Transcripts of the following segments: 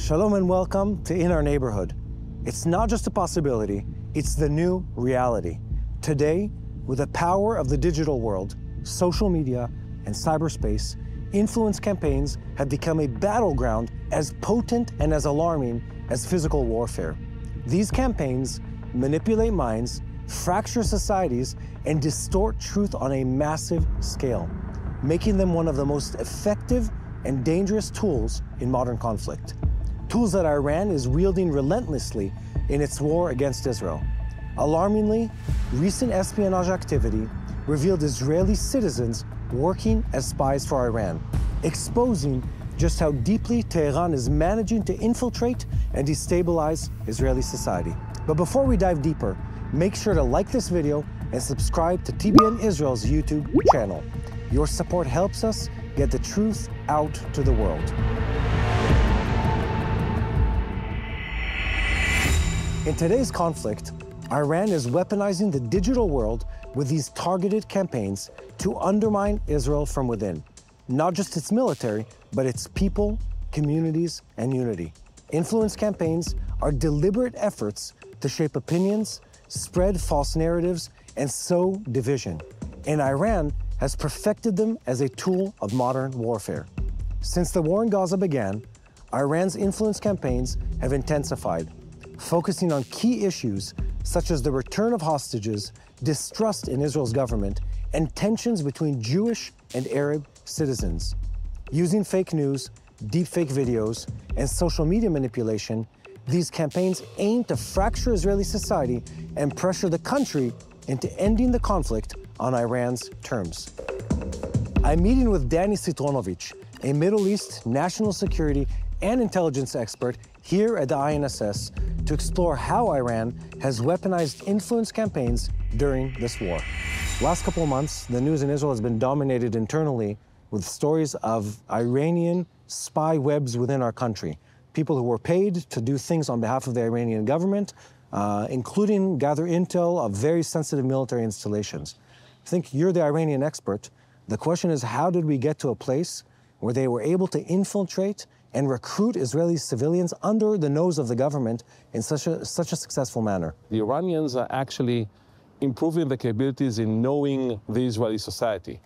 Shalom and welcome to In Our Neighborhood. It's not just a possibility, it's the new reality. Today, with the power of the digital world, social media, and cyberspace, influence campaigns have become a battleground as potent and as alarming as physical warfare. These campaigns manipulate minds, fracture societies, and distort truth on a massive scale, making them one of the most effective and dangerous tools in modern conflict. Tools that Iran is wielding relentlessly in its war against Israel. Alarmingly, recent espionage activity revealed Israeli citizens working as spies for Iran, exposing just how deeply Tehran is managing to infiltrate and destabilize Israeli society. But before we dive deeper, make sure to like this video and subscribe to TBN Israel's YouTube channel. Your support helps us get the truth out to the world. In today's conflict, Iran is weaponizing the digital world with these targeted campaigns to undermine Israel from within. Not just its military, but its people, communities, and unity. Influence campaigns are deliberate efforts to shape opinions, spread false narratives, and sow division. And Iran has perfected them as a tool of modern warfare. Since the war in Gaza began, Iran's influence campaigns have intensified, focusing on key issues such as the return of hostages, distrust in Israel's government, and tensions between Jewish and Arab citizens. Using fake news, deepfake videos, and social media manipulation, these campaigns aim to fracture Israeli society and pressure the country into ending the conflict on Iran's terms. I'm meeting with Danny Citronovich, a Middle East national security and intelligence expert here at the INSS, to explore how Iran has weaponized influence campaigns during this war. Last couple of months, the news in Israel has been dominated internally with stories of Iranian spy webs within our country. People who were paid to do things on behalf of the Iranian government, including gather intel of very sensitive military installations. I think you're the Iranian expert. The question is, how did we get to a place where they were able to infiltrate and recruit Israeli civilians under the nose of the government in such a successful manner? The Iranians are actually improving the capabilities in knowing the Israeli society,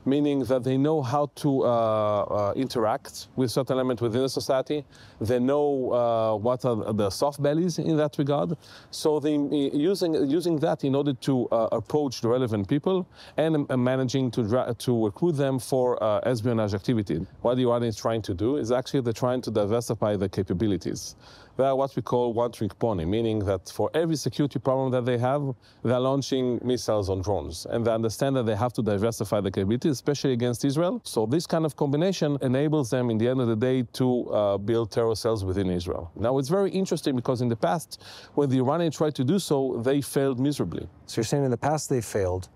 meaning that they know how to interact with certain elements within the society. They know what are the soft bellies in that regard. So they using that in order to approach the relevant people and managing to recruit them for espionage activity. What the Iranians is trying to do is actually they're trying to diversify the capabilities. They are what we call one-trick pony, meaning that for every security problem that they have, they're launching missiles on drones. And they understand that they have to diversify the capabilities, especially against Israel. So this kind of combination enables them, in the end of the day, to build terror cells within Israel. Now, it's very interesting because in the past, when the Iranians tried to do so, they failed miserably. So you're saying in the past they failed,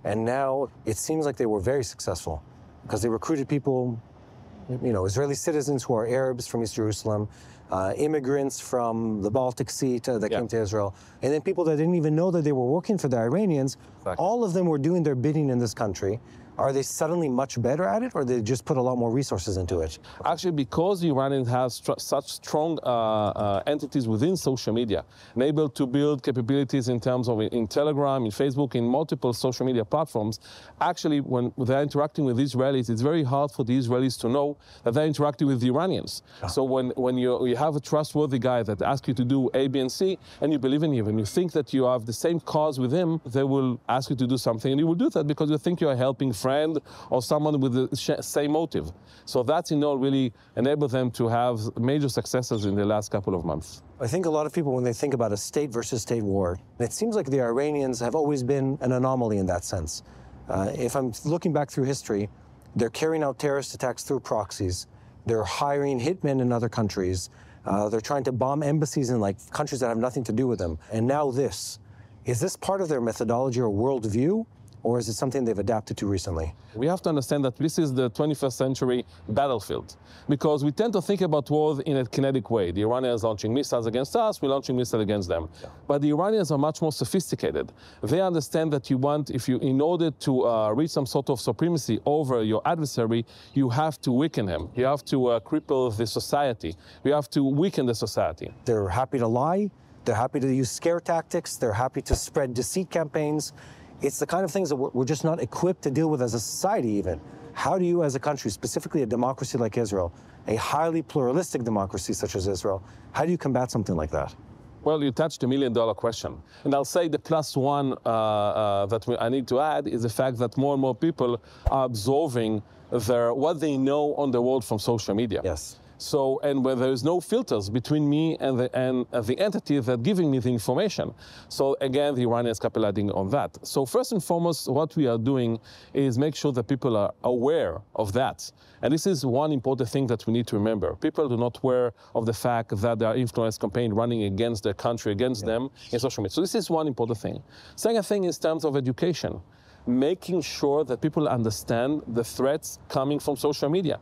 and now it seems like they were very successful because they recruited people, Israeli citizens who are Arabs from East Jerusalem, immigrants from the Baltic Sea that came to Israel, and then people that didn't even know that they were working for the Iranians. Exactly. All of them were doing their bidding in this country. Are they suddenly much better at it, or they just put a lot more resources into it? Actually, because the Iranians have such strong entities within social media, and able to build capabilities in terms of in Telegram, in Facebook, in multiple social media platforms, actually, when they're interacting with Israelis, it's very hard for the Israelis to know that they're interacting with the Iranians. So when you have a trustworthy guy that asks you to do A, B, and C, and you believe in him, and you think that you have the same cause with him, they will ask you to do something, and you will do that because you think you are helping friend or someone with the same motive. So that's really enabled them to have major successes in the last couple of months. I think a lot of people, when they think about a state versus state war, it seems like the Iranians have always been an anomaly in that sense. If I'm looking back through history, they're carrying out terrorist attacks through proxies. They're hiring hitmen in other countries. They're trying to bomb embassies in countries that have nothing to do with them. And now this. Is this part of their methodology or worldview? or is it something they've adapted to recently? We have to understand that this is the 21st century battlefield, because we tend to think about war in a kinetic way. The Iranians launching missiles against us, we're launching missiles against them. Yeah. But the Iranians are much more sophisticated. They understand that in order to reach some sort of supremacy over your adversary, you have to weaken him. You have to cripple the society. You have to weaken the society. They're happy to lie. They're happy to use scare tactics. They're happy to spread deceit campaigns. It's the kind of things that we're just not equipped to deal with as a society even. How do you as a country, specifically a democracy like Israel, a highly pluralistic democracy such as Israel, how do you combat something like that? Well, you touched $1 million question. And I'll say the plus one that I need to add is the fact that more and more people are absorbing what they know on the world from social media. Yes. So, and where there is no filters between me and the entity that giving me the information. So again, the Iranians capitalizing on that. So first and foremost, what we are doing is make sure that people are aware of that. And this is one important thing that we need to remember. People are not aware of the fact that there are influence campaigns running against their country, against them in social media. So this is one important thing. Second thing is in terms of education, making sure that people understand the threats coming from social media.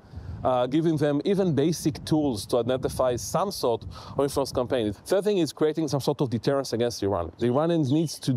Giving them even basic tools to identify some sort of influence campaign. Third thing is creating some sort of deterrence against Iran. The Iranians need to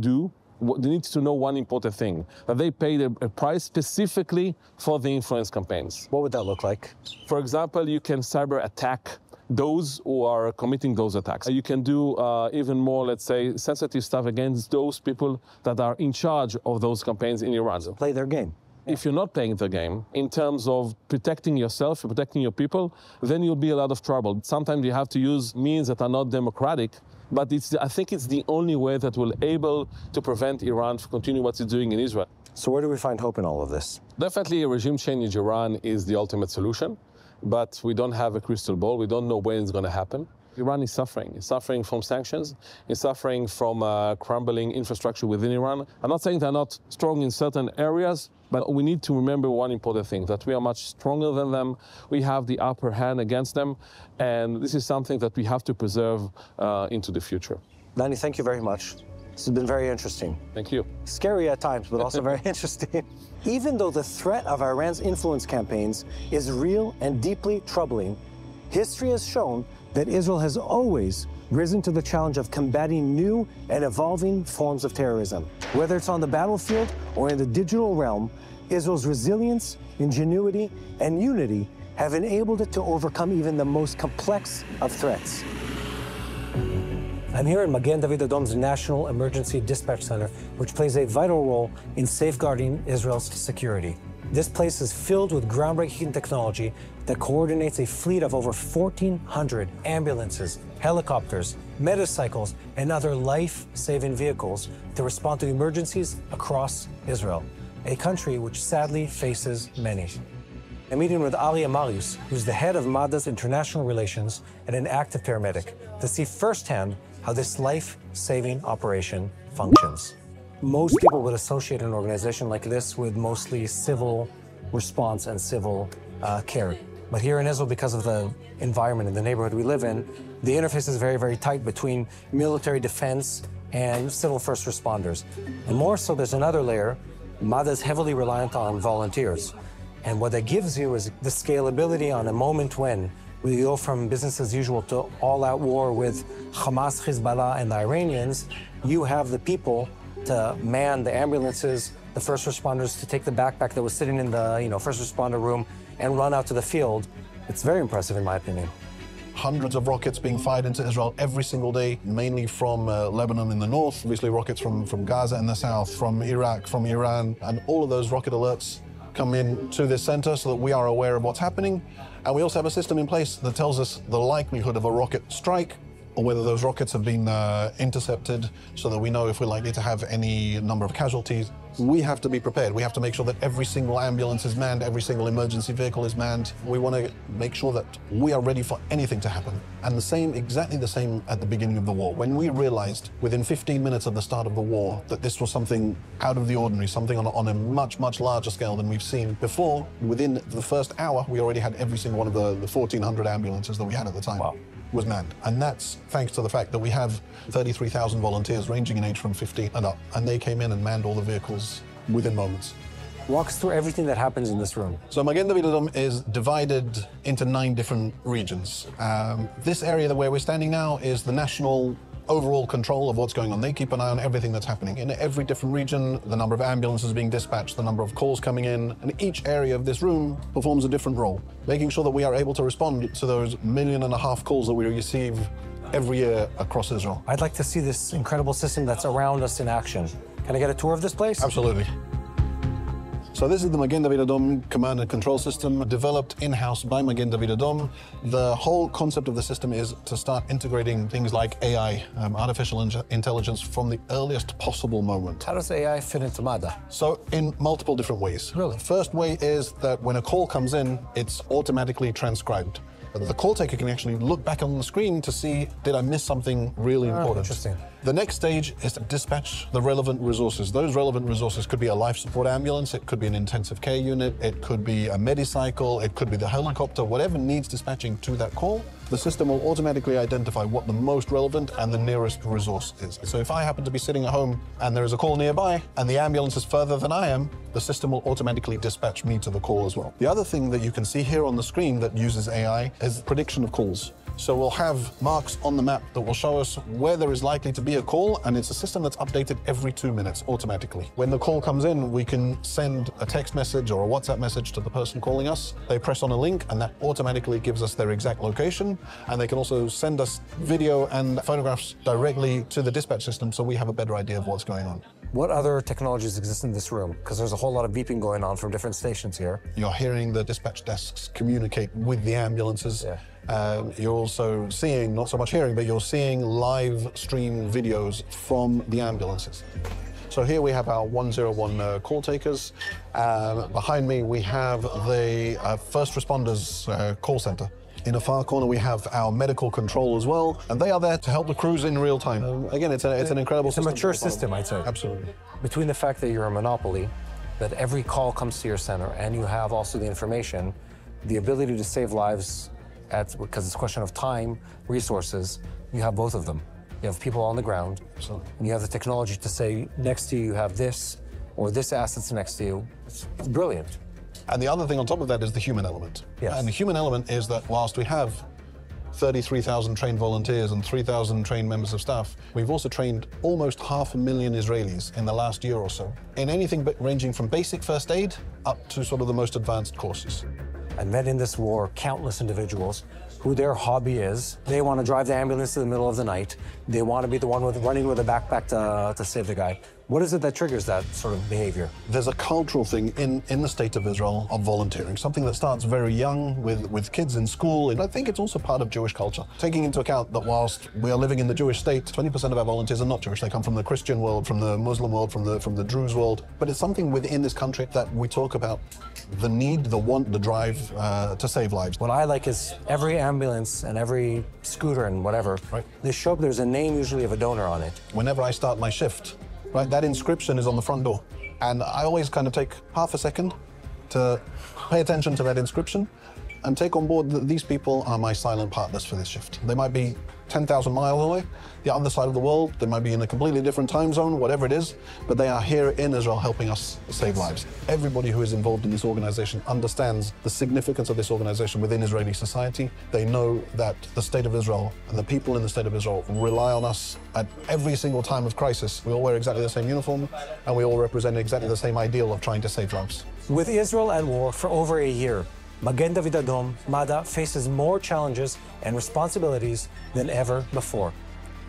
know one important thing, that they paid a price specifically for the influence campaigns. What would that look like? For example, you can cyber attack those who are committing those attacks. You can do even more, let's say, sensitive stuff against those people that are in charge of those campaigns in Iran. Play their game. If you're not playing the game in terms of protecting yourself, protecting your people, then you'll be a lot of trouble. Sometimes you have to use means that are not democratic, but I think it's the only way that will able to prevent Iran from continuing what it's doing in Israel. So where do we find hope in all of this? Definitely a regime change in Iran is the ultimate solution, but we don't have a crystal ball. We don't know when it's going to happen. Iran is suffering. It's suffering from sanctions. It's suffering from crumbling infrastructure within Iran. I'm not saying they're not strong in certain areas, but we need to remember one important thing, that we are much stronger than them. We have the upper hand against them, and this is something that we have to preserve into the future. Danny, thank you very much. This has been very interesting. Thank you. Scary at times, but also very interesting. Even though the threat of Iran's influence campaigns is real and deeply troubling, history has shown that Israel has always risen to the challenge of combating new and evolving forms of terrorism. Whether it's on the battlefield or in the digital realm, Israel's resilience, ingenuity, and unity have enabled it to overcome even the most complex of threats. I'm here in Magen Adom's National Emergency Dispatch Center, which plays a vital role in safeguarding Israel's security. This place is filled with groundbreaking technology that coordinates a fleet of over 1,400 ambulances, helicopters, motorcycles, and other life-saving vehicles to respond to emergencies across Israel, a country which sadly faces many. I'm meeting with Ali Amarius, who's the head of MADA's International Relations and an active paramedic, to see firsthand how this life-saving operation functions. Most people would associate an organization like this with mostly civil response and civil care. But here in Israel, because of the environment and the neighborhood we live in, the interface is very, very tight between military defense and civil first responders. And more so, there's another layer. MADA is heavily reliant on volunteers. And what that gives you is the scalability on a moment when we go from business as usual to all-out war with Hamas, Hezbollah, and the Iranians. You have the people to man the ambulances, the first responders to take the backpack that was sitting in the first responder room and run out to the field. It's very impressive in my opinion. Hundreds of rockets being fired into Israel every single day, mainly from Lebanon in the north, obviously rockets from Gaza in the south, from Iraq, from Iran, and all of those rocket alerts come in to this center so that we are aware of what's happening. And we also have a system in place that tells us the likelihood of a rocket strike or whether those rockets have been intercepted so that we know if we're likely to have any number of casualties. We have to be prepared. We have to make sure that every single ambulance is manned, every single emergency vehicle is manned. We want to make sure that we are ready for anything to happen. And exactly the same at the beginning of the war. When we realized within 15 minutes of the start of the war that this was something out of the ordinary, something on a much, much larger scale than we've seen before, within the first hour, we already had every single one of the 1,400 ambulances that we had at the time. Wow. Was manned. And that's thanks to the fact that we have 33,000 volunteers ranging in age from 15 and up. And they came in and manned all the vehicles within moments. Walk us through everything that happens in this room. So Magen Adom is divided into 9 different regions. This area where we're standing now is the national overall control of what's going on. They keep an eye on everything that's happening. In every different region, the number of ambulances being dispatched, the number of calls coming in, and each area of this room performs a different role, making sure that we are able to respond to those 1.5 million calls that we receive every year across Israel. I'd like to see this incredible system that's around us in action. Can I get a tour of this place? Absolutely. So this is the Magen Adom command and control system developed in-house by Magen Adom. The whole concept of the system is to start integrating things like AI, artificial intelligence, from the earliest possible moment. How does AI fit into MADA? So in multiple different ways. Really? First way is that when a call comes in, it's automatically transcribed. The call taker can actually look back on the screen to see, did I miss something really important? Interesting. The next stage is to dispatch the relevant resources. Those relevant resources could be a life support ambulance, it could be an intensive care unit, it could be a medicycle, it could be the helicopter, whatever needs dispatching to that call. The system will automatically identify what the most relevant and the nearest resource is. So if I happen to be sitting at home and there is a call nearby and the ambulance is further than I am, the system will automatically dispatch me to the call as well. The other thing that you can see here on the screen that uses AI is prediction of calls. So we'll have marks on the map that will show us where there is likely to be a call, and it's a system that's updated every 2 minutes automatically. When the call comes in, we can send a text message or a WhatsApp message to the person calling us. They press on a link and that automatically gives us their exact location, and they can also send us video and photographs directly to the dispatch system so we have a better idea of what's going on. What other technologies exist in this room? Because there's a whole lot of beeping going on from different stations here. You're hearing the dispatch desks communicate with the ambulances. Yeah. You're also seeing, not so much hearing, but you're seeing live stream videos from the ambulances. So here we have our 101 call takers. Behind me we have the first responders call center. In a far corner we have our medical control as well, and they are there to help the crews in real time. Again, it's an incredible system. It's a mature system, I'd say. Absolutely. Between the fact that you're a monopoly, that every call comes to your center, and you have also the information, the ability to save lives, because it's a question of time, resources, you have both of them. You have people on the ground, and you have the technology to say, next to you have this, or this asset's next to you. It's brilliant. And the other thing on top of that is the human element. Yes. And the human element is that whilst we have 33,000 trained volunteers and 3,000 trained members of staff, we've also trained almost 500,000 Israelis in the last year or so, in anything but ranging from basic first aid up to sort of the most advanced courses. I met in this war countless individuals who their hobby is, they want to drive the ambulance in the middle of the night. They want to be the one running with a backpack to save the guy. What is it that triggers that sort of behavior? There's a cultural thing in the state of Israel of volunteering, something that starts very young with kids in school, and I think it's also part of Jewish culture. Taking into account that whilst we are living in the Jewish state, 20% of our volunteers are not Jewish. They come from the Christian world, from the Muslim world, from the Druze world. But it's something within this country that we talk about the need, the want, the drive to save lives. What I like is every ambulance and every scooter and whatever, they show up, there's a name usually of a donor on it. Whenever I start my shift, that inscription is on the front door. And I always kind of take half a second to pay attention to that inscription and take on board that these people are my silent partners for this shift. They might be 10,000 miles away, the other side of the world, they might be in a completely different time zone, whatever it is, but they are here in Israel helping us save lives. Everybody who is involved in this organization understands the significance of this organization within Israeli society. They know that the state of Israel and the people in the state of Israel rely on us at every single time of crisis. We all wear exactly the same uniform and we all represent exactly the same ideal of trying to save lives. With Israel at war for over a year, Magen Adom, MADA, faces more challenges and responsibilities than ever before.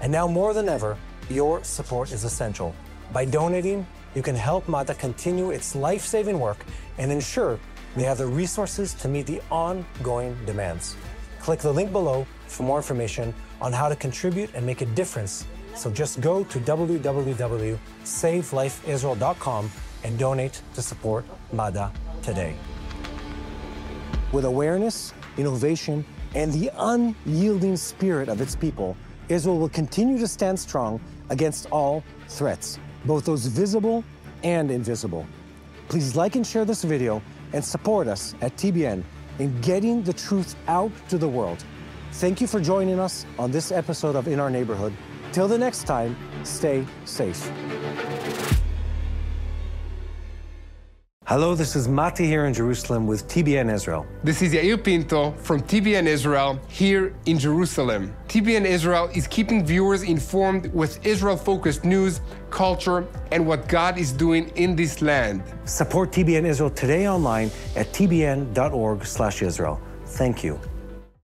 And now more than ever, your support is essential. By donating, you can help MADA continue its life-saving work and ensure they have the resources to meet the ongoing demands. Click the link below for more information on how to contribute and make a difference. So just go to www.savelifeisrael.com and donate to support MADA today. With awareness, innovation, and the unyielding spirit of its people, Israel will continue to stand strong against all threats, both those visible and invisible. Please like and share this video and support us at TBN in getting the truth out to the world. Thank you for joining us on this episode of In Our Neighborhood. Till the next time, stay safe. Hello, this is Mati here in Jerusalem with TBN Israel. This is Yair Pinto from TBN Israel here in Jerusalem. TBN Israel is keeping viewers informed with Israel-focused news, culture, and what God is doing in this land. Support TBN Israel today online at tbn.org/Israel. Thank you.